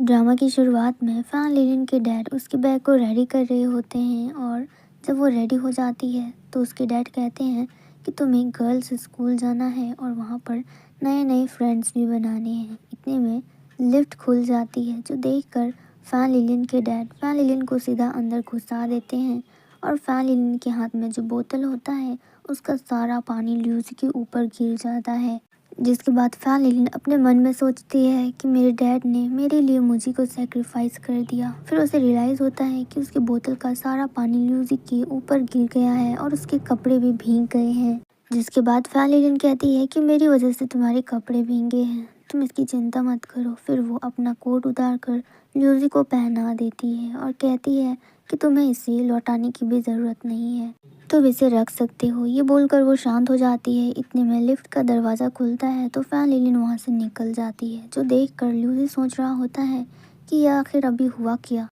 Drama की शुरुआत में फ़ैन लिलिन के डैड उसके बैग को रेडी कर रहे होते हैं और जब वो रेडी हो जाती है तो उसके डैड कहते हैं कि तुम्हें गर्ल्स स्कूल जाना है और वहाँ पर नए नए फ्रेंड्स भी बनाने हैं। इतने में लिफ्ट खुल जाती है जो देखकर फ़ैन लिलिन के डैड फ़ैन लिलिन को सीधा अंदर घुसा देते हैं और फ़ैन लिलिन के हाथ में जो बोतल होता है उसका सारा पानी ल्यूसी के ऊपर गिर जाता है। जिसके बाद फ़ैन लिलिन अपने मन में सोचती है कि मेरे डैड ने मेरे लिए मुझी को सेक्रीफाइस कर दिया। फिर उसे रियलाइज़ होता है कि उसकी बोतल का सारा पानी ल्यूसी के ऊपर गिर गया है और उसके कपड़े भी भीग गए हैं। जिसके बाद फ़ैन लिलिन कहती है कि मेरी वजह से तुम्हारे कपड़े भीगे हैं, तुम इसकी चिंता मत करो। फिर वो अपना कोट उतार कर ल्यूसी को पहना देती है और कहती है कि तुम्हें इसे लौटाने की भी ज़रूरत नहीं है, तुम इसे रख सकते हो। ये बोलकर वो शांत हो जाती है। इतने में लिफ्ट का दरवाज़ा खुलता है तो फ़ैन लिलिन वहाँ से निकल जाती है, जो देखकर ल्यूसी सोच रहा होता है कि यह आखिर अभी हुआ क्या।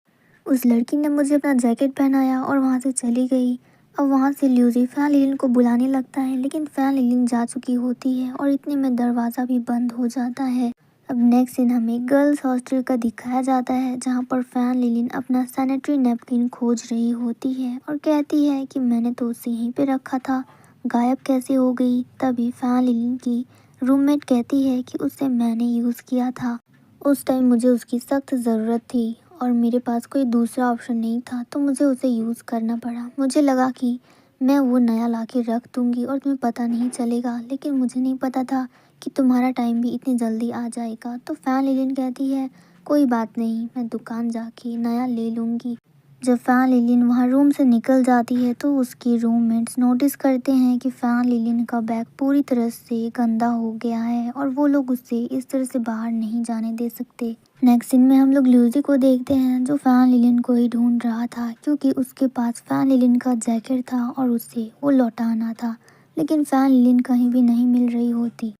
उस लड़की ने मुझे अपना जैकेट पहनाया और वहाँ से चली गई। अब वहाँ से ल्यूसी फ़ैन लिलिन को बुलाने लगता है लेकिन फ़ैन लिलिन जा चुकी होती है और इतने में दरवाज़ा भी बंद हो जाता है। अब नेक्स्ट सीन हमें गर्ल्स हॉस्टल का दिखाया जाता है जहाँ पर फ़ैन लिलिन अपना सैनिटरी नैपकिन खोज रही होती है और कहती है कि मैंने तो उसे यहीं पे रखा था, गायब कैसे हो गई। तभी फ़ैन लिलिन की रूममेट कहती है कि उसे मैंने यूज़ किया था, उस टाइम मुझे उसकी सख्त ज़रूरत थी और मेरे पास कोई दूसरा ऑप्शन नहीं था तो मुझे उसे यूज़ करना पड़ा। मुझे लगा कि मैं वो नया ला के रख दूँगी और तुम्हें पता नहीं चलेगा, लेकिन मुझे नहीं पता था कि तुम्हारा टाइम भी इतनी जल्दी आ जाएगा। तो फ़ैन लिलिन कहती है कोई बात नहीं, मैं दुकान जाके नया ले लूँगी। जब फ़ैन लिलिन वहाँ रूम से निकल जाती है तो उसकी रूममेट्स नोटिस करते हैं कि फ़ैन लिलिन का बैग पूरी तरह से गंदा हो गया है और वो लोग उसे इस तरह से बाहर नहीं जाने दे सकते। नेक्स्ट सीन में हम लोग ल्यूसी को देखते हैं जो फ़ैन लिलिन को ही ढूंढ रहा था क्योंकि उसके पास फ़ैन लिलिन का जैकेट था और उसे वो लौटाना था, लेकिन फ़ैन लिलिन कहीं भी नहीं मिल रही होती।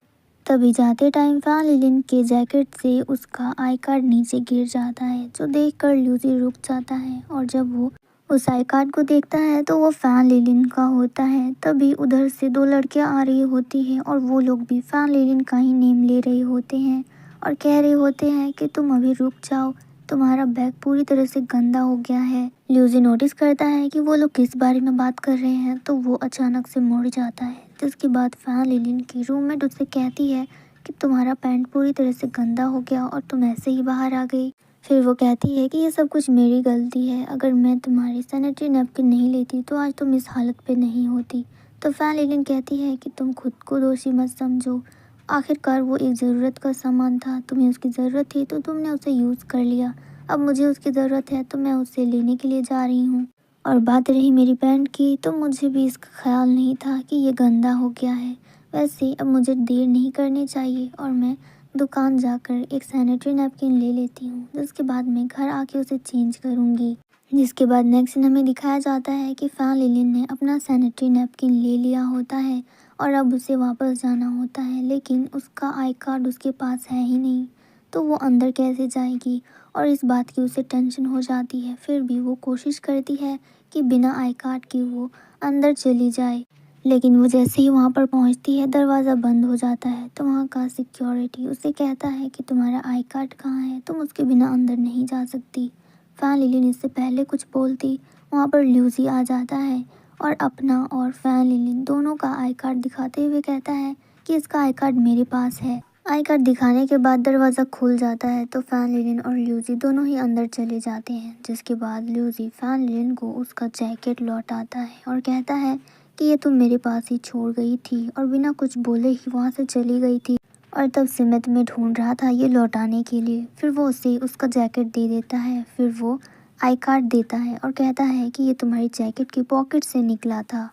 तभी जाते टाइम फ़ैन लिलिन के जैकेट से उसका आई कार्ड नीचे गिर जाता है, जो देखकर ल्यूसी रुक जाता है और जब वो उस आई कार्ड को देखता है तो वो फ़ैन लिलिन का होता है। तभी उधर से दो लड़कियां आ रही होती हैं और वो लोग भी फ़ैन लिलिन का ही नेम ले रहे होते हैं और कह रहे होते हैं कि तुम अभी रुक जाओ, तुम्हारा बैग पूरी तरह से गंदा हो गया है। ल्यूसी नोटिस करता है कि वो लोग किस बारे में बात कर रहे हैं तो वो अचानक से मुड़ जाता है। जिसके बाद फ़ैन लिलिन की रूममेट उससे कहती है कि तुम्हारा पैंट पूरी तरह से गंदा हो गया और तुम ऐसे ही बाहर आ गई। फिर वो कहती है कि ये सब कुछ मेरी गलती है, अगर मैं तुम्हारी सैनिटरी नैपकिन नहीं लेती तो आज तुम इस हालत पे नहीं होती। तो फ़ैन लिलिन कहती है कि तुम खुद को दोषी मत समझो, आखिरकार वो एक ज़रूरत का सामान था, तुम्हें उसकी ज़रूरत थी तो तुमने उसे यूज़ कर लिया। अब मुझे उसकी ज़रूरत है तो मैं उसे लेने के लिए जा रही हूँ। और बात रही मेरी पैंट की तो मुझे भी इसका ख्याल नहीं था कि ये गंदा हो गया है। वैसे अब मुझे देर नहीं करनी चाहिए और मैं दुकान जाकर एक सैनिटरी नैपकिन ले लेती हूँ, जिसके बाद मैं घर आके उसे चेंज करूँगी। जिसके बाद नेक्स्ट सीन हमें दिखाया जाता है कि फ़ैन लिलिन ने अपना सैनिटरी नैपकिन ले लिया होता है और अब उसे वापस जाना होता है, लेकिन उसका आई कार्ड उसके पास है ही नहीं, तो वो अंदर कैसे जाएगी और इस बात की उसे टेंशन हो जाती है। फिर भी वो कोशिश करती है कि बिना आई कार्ड के वो अंदर चली जाए, लेकिन वो जैसे ही वहाँ पर पहुँचती है दरवाज़ा बंद हो जाता है। तो वहाँ का सिक्योरिटी उसे कहता है कि तुम्हारा आई कार्ड कहाँ है, तुम उसके बिना अंदर नहीं जा सकती। फ़ैन लिलिन इससे पहले कुछ बोलती वहाँ पर ल्यूसी आ जाता है और अपना और फ़ैन लिलिन दोनों का आई कार्ड दिखाते हुए कहता है कि इसका आई कार्ड मेरे पास है। आई कार्ड दिखाने के बाद दरवाज़ा खुल जाता है तो फ़ैन लिलिन और ल्यूसी दोनों ही अंदर चले जाते हैं। जिसके बाद ल्यूसी फ़ैन लिलिन को उसका जैकेट लौटाता है और कहता है कि ये तुम मेरे पास ही छोड़ गई थी और बिना कुछ बोले ही वहाँ से चली गई थी और तब से मैं तुम्हें ढूंढ रहा था ये लौटाने के लिए। फिर वो उसे उसका जैकेट दे देता है। फिर वो आई कार्ड देता है और कहता है कि ये तुम्हारी जैकेट की पॉकेट से निकला था।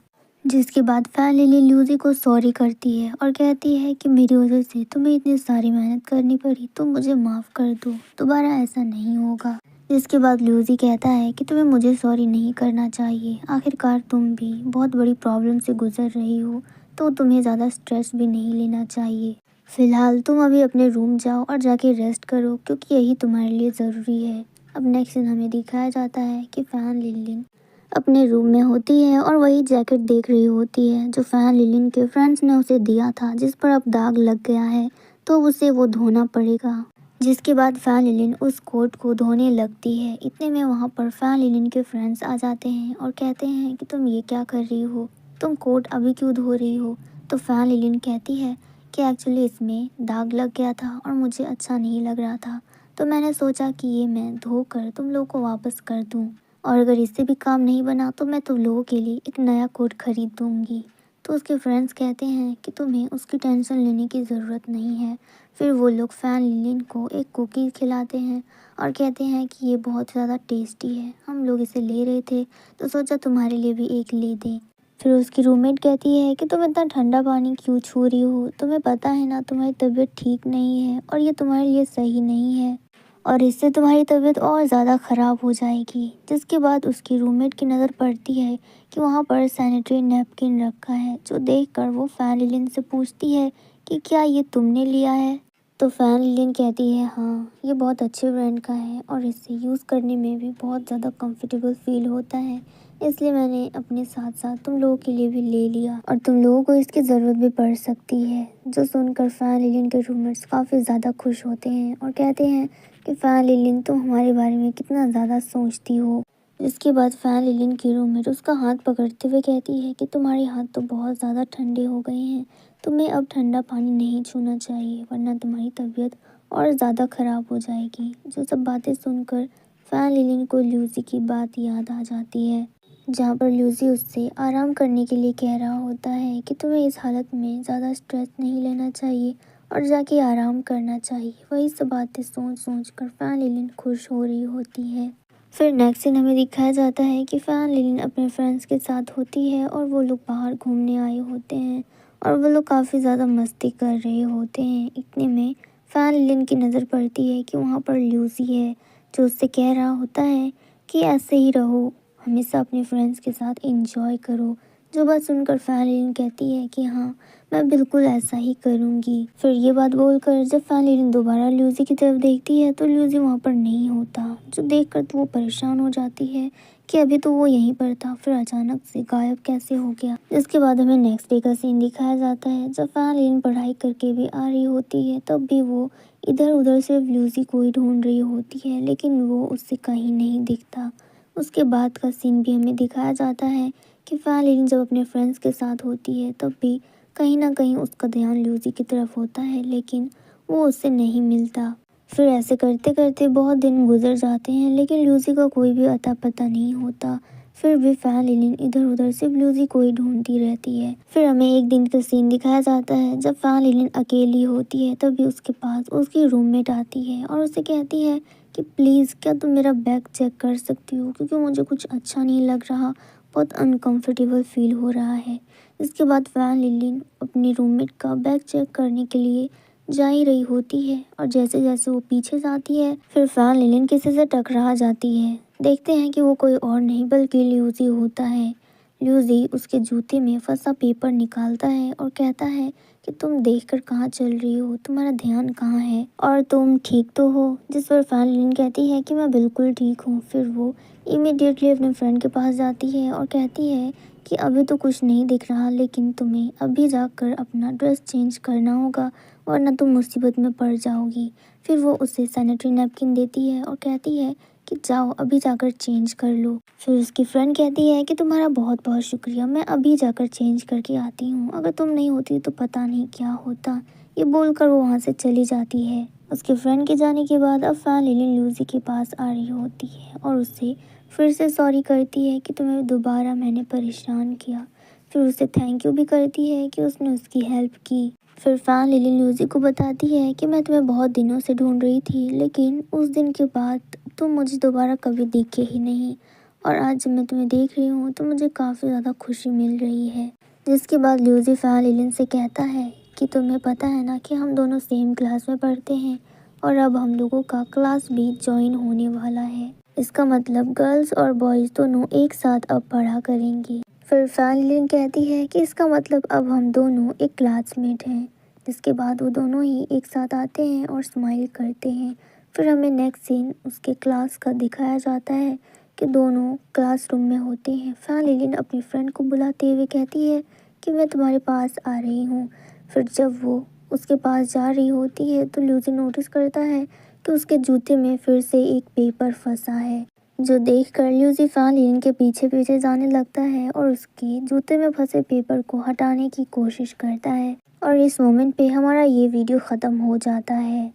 जिसके बाद फ़ैन लिलिन ल्यूसी को सॉरी करती है और कहती है कि मेरी वजह से तुम्हें इतनी सारी मेहनत करनी पड़ी, तुम मुझे माफ़ कर दो, दोबारा ऐसा नहीं होगा। जिसके बाद ल्यूसी कहता है कि तुम्हें मुझे सॉरी नहीं करना चाहिए, आखिरकार तुम भी बहुत बड़ी प्रॉब्लम से गुजर रही हो तो तुम्हें ज़्यादा स्ट्रेस भी नहीं लेना चाहिए। फ़िलहाल तुम अभी अपने रूम जाओ और जाके रेस्ट करो क्योंकि यही तुम्हारे लिए ज़रूरी है। अब नेक्स्ट सीन हमें दिखाया जाता है कि फ़ैन लिलिन अपने रूम में होती है और वही जैकेट देख रही होती है जो फ़ैन लिलिन के फ्रेंड्स ने उसे दिया था, जिस पर अब दाग लग गया है तो उसे वो धोना पड़ेगा। जिसके बाद फैन लिलिन उस कोट को धोने लगती है। इतने में वहाँ पर फैन लिलिन के फ्रेंड्स आ जाते हैं और कहते हैं कि तुम ये क्या कर रही हो, तुम कोट अभी क्यों धो रही हो। तो फैन लिलिन कहती है कि एक्चुअली इसमें दाग लग गया था और मुझे अच्छा नहीं लग रहा था, तो मैंने सोचा कि ये मैं धोकर तुम लोगों को वापस कर दूँ, और अगर इससे भी काम नहीं बना तो मैं तुम लोगों के लिए एक नया कोट खरीद दूँगी। तो उसके फ्रेंड्स कहते हैं कि तुम्हें उसकी टेंशन लेने की ज़रूरत नहीं है। फिर वो लोग फैन लिलिन को एक कुकी खिलाते हैं और कहते हैं कि ये बहुत ज़्यादा टेस्टी है, हम लोग इसे ले रहे थे तो सोचा तुम्हारे लिए भी एक ले दें। फिर उसकी रूममेट कहती है कि तुम इतना ठंडा पानी क्यों छू रही हो, तुम्हें पता है ना तुम्हारी तबीयत ठीक नहीं है और ये तुम्हारे लिए सही नहीं है, और इससे तुम्हारी तबीयत और ज़्यादा ख़राब हो जाएगी। जिसके बाद उसकी रूममेट की नज़र पड़ती है कि वहाँ पर सैनिटरी नैपकिन रखा है, जो देखकर वो फैन लिलिन से पूछती है कि क्या ये तुमने लिया है। तो फैन लिलिन कहती है हाँ, ये बहुत अच्छे ब्रांड का है और इसे यूज़ करने में भी बहुत ज़्यादा कंफर्टेबल फील होता है, इसलिए मैंने अपने साथ साथ तुम लोगों के लिए भी ले लिया और तुम लोगों को इसकी ज़रूरत भी पड़ सकती है। जो सुनकर फैन लिलिन के रूममेट्स काफ़ी ज़्यादा खुश होते हैं और कहते हैं कि फैन लिलिन तुम हमारे बारे में कितना ज़्यादा सोचती हो। इसके बाद फैन लिलिन की रूममेट उसका हाथ पकड़ते हुए कहती है कि तुम्हारे हाथ तो बहुत ज़्यादा ठंडे हो गए हैं, तुम्हें अब ठंडा पानी नहीं छूना चाहिए वरना तुम्हारी तबीयत और ज़्यादा ख़राब हो जाएगी। जो सब बातें सुनकर फैन लिलिन को ल्यूसी की बात याद आ जाती है, जहाँ पर ल्यूसी उससे आराम करने के लिए कह रहा होता है कि तुम्हें इस हालत में ज़्यादा स्ट्रेस नहीं लेना चाहिए और जाके आराम करना चाहिए। वही सब बातें सोच सोच कर फैन लिलिन खुश हो रही होती है। फिर नेक्स्ट सीन हमें दिखाया जाता है कि फैन लिलिन अपने फ्रेंड्स के साथ होती है और वो लोग बाहर घूमने आए होते हैं और वो लोग काफ़ी ज़्यादा मस्ती कर रहे होते हैं। इतने में फैन लिलिन की नज़र पड़ती है कि वहाँ पर ल्यूसी है, जो उससे कह रहा होता है कि ऐसे ही रहो, हमेशा अपने फ्रेंड्स के साथ एंजॉय करो। जो बात सुनकर फैन लिलिन कहती है कि हाँ, मैं बिल्कुल ऐसा ही करूँगी। फिर ये बात बोलकर जब फैन लिलिन दोबारा ल्यूसी की तरफ देखती है तो ल्यूसी वहाँ पर नहीं होता, जो देखकर तो वो परेशान हो जाती है कि अभी तो वो यहीं पर था, फिर अचानक से गायब कैसे हो गया। इसके बाद हमें नेक्स्ट डे का सीन दिखाया जाता है, जब फैन लिलिन पढ़ाई करके भी आ रही होती है तब भी वो इधर उधर सिर्फ ल्यूसी को ही ढूंढ रही होती है, लेकिन वो उससे कहीं नहीं दिखता। उसके बाद का सीन भी हमें दिखाया जाता है कि फैन लिलिन जब अपने फ्रेंड्स के साथ होती है तब भी कहीं ना कहीं उसका ध्यान ल्यूसी की तरफ होता है, लेकिन वो उससे नहीं मिलता। फिर ऐसे करते करते बहुत दिन गुजर जाते हैं, लेकिन ल्यूसी का कोई भी अता पता नहीं होता। फिर भी फैन लिलिन इधर उधर सिर्फ ल्यूसी को ही ढूंढती रहती है। फिर हमें एक दिन का सीन दिखाया जाता है, जब फैन लिलिन अकेली होती है तभी उसके पास उसकी रूममेट आती है और उसे कहती है कि प्लीज़ क्या तुम मेरा बैग चेक कर सकती हो, क्योंकि मुझे कुछ अच्छा नहीं लग रहा, बहुत अनकंफर्टेबल फील हो रहा है। इसके बाद फैन लिलिन अपनी रूममेट का बैग चेक करने के लिए जा ही रही होती है और जैसे जैसे वो पीछे जाती है फिर फैन लिलिन किसी से टकरा जाती है। देखते हैं कि वो कोई और नहीं बल्कि ल्यूसी होता है। ल्यूसी उसके जूते में फंसा पेपर निकालता है और कहता है कि तुम देखकर कहाँ चल रही हो, तुम्हारा ध्यान कहाँ है और तुम ठीक तो हो। जिस पर फैन लिलिन कहती है कि मैं बिल्कुल ठीक हूँ। फिर वो इमीडिएटली अपने फ्रेंड के पास जाती है और कहती है कि अभी तो कुछ नहीं दिख रहा, लेकिन तुम्हें अभी जाकर अपना ड्रेस चेंज करना होगा वरना तुम मुसीबत में पड़ जाओगी। फिर वो उसे सैनिटरी नैपकिन देती है और कहती है कि जाओ अभी जाकर चेंज कर लो। फिर उसकी फ्रेंड कहती है कि तुम्हारा बहुत बहुत शुक्रिया, मैं अभी जाकर चेंज करके आती हूँ, अगर तुम नहीं होती तो पता नहीं क्या होता। ये बोलकर वो वहाँ से चली जाती है। उसके फ्रेंड के जाने के बाद अब फैन लिलिन ल्यूसी के पास आ रही होती है और उससे फिर से सॉरी करती है कि तुम्हें दोबारा मैंने परेशान किया। फिर उसे थैंक यू भी करती है कि उसने उसकी हेल्प की। फिर फैन लिलिन ल्यूसी को बताती है कि मैं तुम्हें बहुत दिनों से ढूंढ रही थी, लेकिन उस दिन के बाद तुम मुझे दोबारा कभी दिखे ही नहीं, और आज जब मैं तुम्हें देख रही हूँ तो मुझे काफ़ी ज़्यादा खुशी मिल रही है। जिसके बाद ल्यूसी फैन लिलिन से कहता है कि तुम्हें पता है ना कि हम दोनों सेम क्लास में पढ़ते हैं और अब हम लोगों का क्लास भी ज्वाइन होने वाला है। इसका मतलब गर्ल्स और बॉयज़ दोनों एक साथ अब पढ़ा करेंगे। फिर फैन लिलिन कहती है कि इसका मतलब अब हम दोनों एक क्लासमेट हैं। जिसके बाद वो दोनों ही एक साथ आते हैं और स्माइल करते हैं। फिर हमें नेक्स्ट सीन उसके क्लास का दिखाया जाता है कि दोनों क्लासरूम में होते हैं। फैन लिलिन अपनी फ्रेंड को बुलाते हुए कहती है कि मैं तुम्हारे पास आ रही हूँ। फिर जब वो उसके पास जा रही होती है तो ल्यूसी नोटिस करता है कि उसके जूते में फिर से एक पेपर फंसा है, जो देखकर ल्यूसीफर लिलिन के पीछे पीछे जाने लगता है और उसके जूते में फंसे पेपर को हटाने की कोशिश करता है। और इस मोमेंट पे हमारा ये वीडियो ख़त्म हो जाता है।